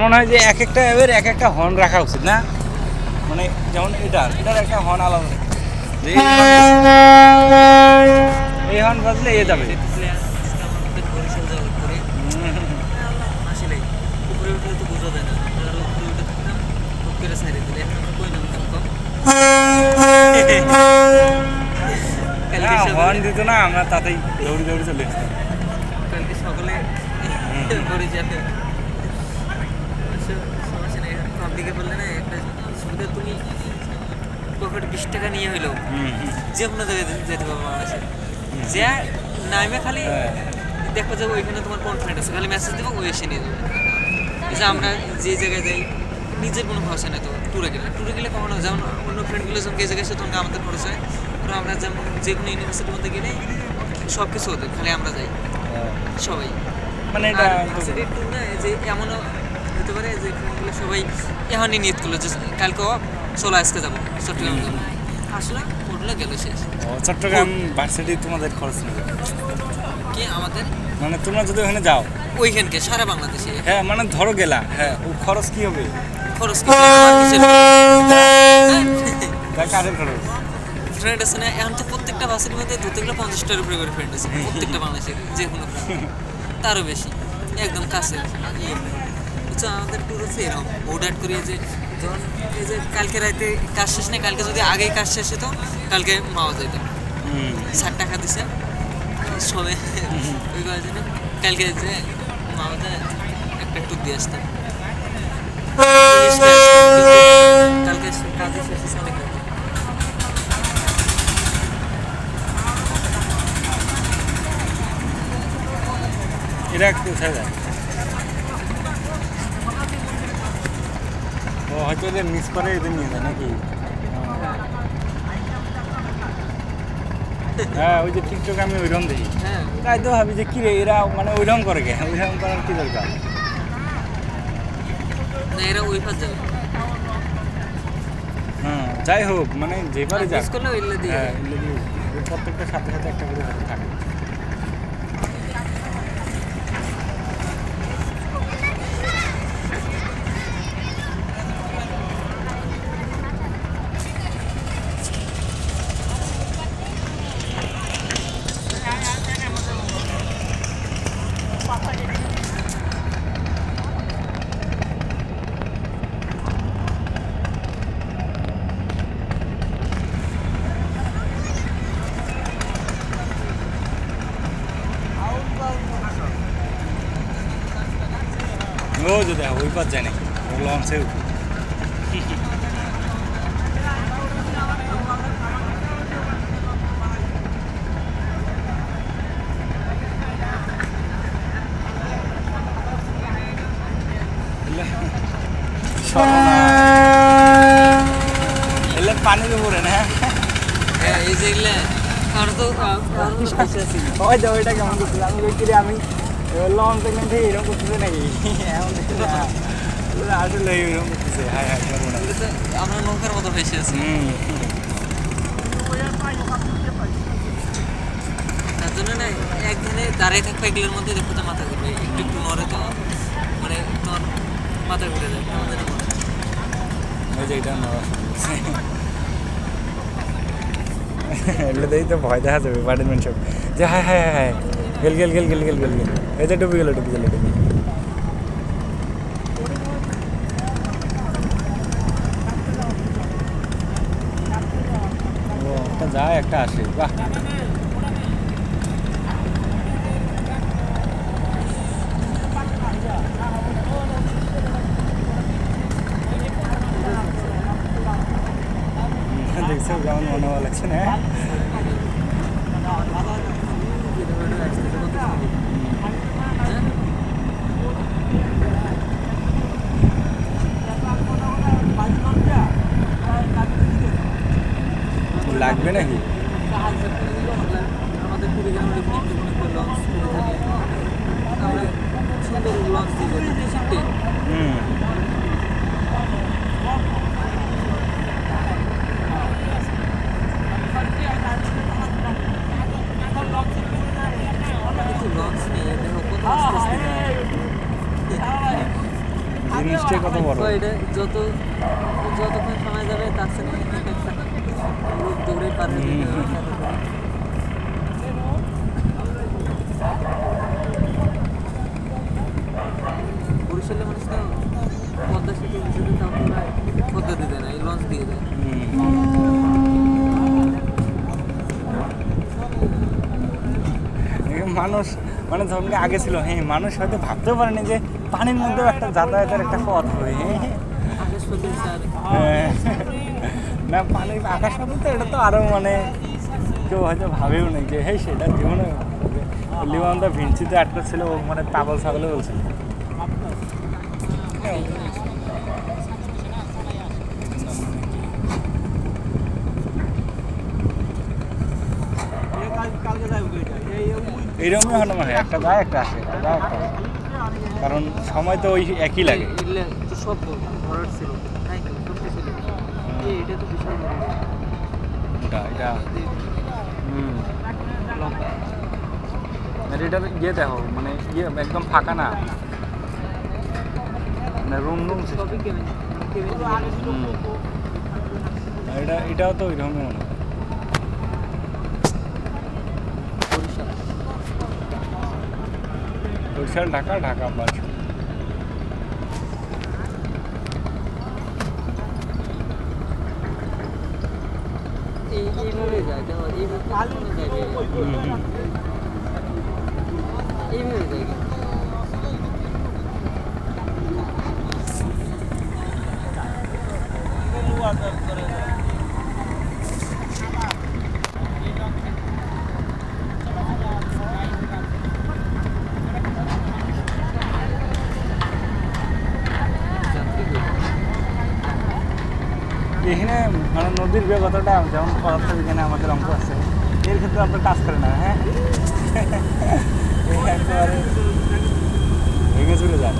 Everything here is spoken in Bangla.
মনে হয় যে এক একটা অ্যাপের এক একটা হর্ন রাখা উচিত না, মানে যেমন এটার একটা হর্ন আলাদা, যে এই হর্ন বাজলে এ যাবে। হর্ন দিত না, আমরা তাতেই দৌড়ি দৌড়ি চলে আসতাম। কালকে সকালে পড়ে যাবে সমস্যা নেই। পাবলিকে বললে না একটা সুবিধা, তুমি পকেটে 20 টাকা নিয়ে হইলো যে কোনো জায়গায় যেতে পারবো বাংলাদেশে। যে নামে খালি দেখো যে ওইখানে তোমার কোন ফ্রেন্ড আছে, খালি মেসেজ দেবো, ওই এসে নিয়ে যাবে। যে আমরা যে জায়গায় যাই নিজের কোনো খরচা নেই। তো ট্যুরে গেলে কখনো যেমন অন্য ফ্রেন্ডগুলো যখন যে জায়গায় এসে তখন আমাদের খরচ হয়। ওরা আমরা যেমন যে কোনো ইউনিভার্সিটির মধ্যে গেলে সব কিছু ওদের, খালি আমরা যাই সবাই। মানে এটা ট্যুর না যে এমনও হতে পারে যে ফ্রেন্ডগুলো সবাই এখনই নিয়ত করলো যে কালকে চলো আজকে যাবো চট্টগ্রাম যাবো, আসলে পড়লো গেল শেষ। চট্টগ্রাম ভার্সিটি তোমাদের খরচ নেবে কি আমাদের, মানে তোমরা যদি ওখানে যাও ওইখানকে সারা বাংলাদেশে, হ্যাঁ মানে ধরো গেলা, হ্যাঁ ও খরচ কি হবে? খরচ কারের খরচ ফ্রেন্ড আছে না এখন তো প্রত্যেকটা ভার্সিটির মধ্যে 250টার উপরে করে ফ্রেন্ড আছে প্রত্যেকটা বাংলাদেশের যে কোনো তারও বেশি, একদম কাছে। বুঝছো আমাদের ট্যুর হচ্ছে এরকম ওডাট করিয়ে যে ধরুন এই যে কালকে রাতে কাজ শেষ নেই, কালকে যদি আগেই কাজ শেষ হতো কালকে মাওয়া যেত, 60 টাকা দিছে সবে ওই করার জন্য কালকে যে মাওয়াতে একটা ট্যুর দিয়ে আসতাম। কালকে কাজে শেষ হচ্ছে অনেক। এরা কোথায় যায়? ও হয়তো এদের মিস করে এদের নিয়ে যায় নাকি? হ্যাঁ ওই যে টিকটক আমি ওইরকম দেখি, তাই তো ভাবি যে কিরে এরা মানে ওইরকম করে গে, ওইরকম করার কি দরকার? না এরা ওই পাশ যাবে। হ্যাঁ যাই হোক মানে যেবারে যাক, হ্যাঁ প্রত্যেকটা সাথে সাথে একটা করে থাকে। ও যদি ওই পাশ যায় নাকি লঞ্চেও এলে পানির উপরে না, এই যে এগুলো আর তো ওই যে ওইটা কেমন করছিল, আমি কিরে আমি লঞ্চ দেখলেন এরকম করতেছে নাকি এমন আসলে এরকম করতেছে। হ্যাঁ হ্যাঁ আমরা নৌকার মতো ভেসে আছি। তার জন্য না একদিনে দাঁড়িয়ে থাকবে এগুলোর মধ্যে দেখো তো মাথা ঘুরবে, একটু একটু নড়ে তো মানে তোমার মাথা ঘুরে যায়। আমাদের ওই যে এটা এগুলোতেই তো ভয় দেখা যাবে ডিপার্টমেন্ট সব যে হ্যাঁ হ্যাঁ হ্যাঁ গেল গেল গেল গেল গেল গেল গেল এই যে ডুবে গেল ডুবে গেল ডুবে ও একটা যায় একটা আসে। বাহ দেখছো কেমন মনে ভালো লাগছে না? লাগবে নাকি? আমাদের কুড়িগ্রামের লঞ্চ আমরা সুন্দর লঞ্চ দিয়ে জিনিস এটা যতক্ষণ সময় যাবে তার সাথে লোক দৌড়ে পার হয়ে যাবে। বরিশালের মানুষ তো পদ্মা সেতু বিষয়টা তাও পদ্মা দিয়ে দেয় না, এই লঞ্চ দিয়ে দেয়। মানুষ মানে যখন আগে ছিল হ্যাঁ মানুষ হয়তো ভাবতেও পারেনি যে পানির মধ্যেও একটা যাতায়াতের একটা পথ হয়। না পানির আকাশ পথে তো এটা তো আরও মানে কেউ হয়তো ভাবেও নেই যে হ্যাঁ সেটা জীবনে লিওয়ানদা ভিঞ্চিতে একটা ছিল ও মানে পাগল ছাগলে বলছিল। এইরকমই হয় না মনে হয় একটা যায় একটা আসে একটা যায় একটা আসে, কারণ সময় তো ওই একই লাগে। সব ভরাট ছিল, এটা তো বিশাল এটা এটা ইয়ে দেখো মানে ইয়ে একদম ফাঁকা না, মানে রুম এটাও তো ওইরকমই মনে হয়। বরিশাল ঢাকা ঢাকা বাস এইভাবে যায়, এইভাবে যায়। এখানে মানে নদীর বেগতটা যেমন পদার্থ বিজ্ঞানে আমাদের অঙ্ক আছে, এর ক্ষেত্রে আপনার কাজ করে না। হ্যাঁ একেবারে ভেঙে চলে যায়।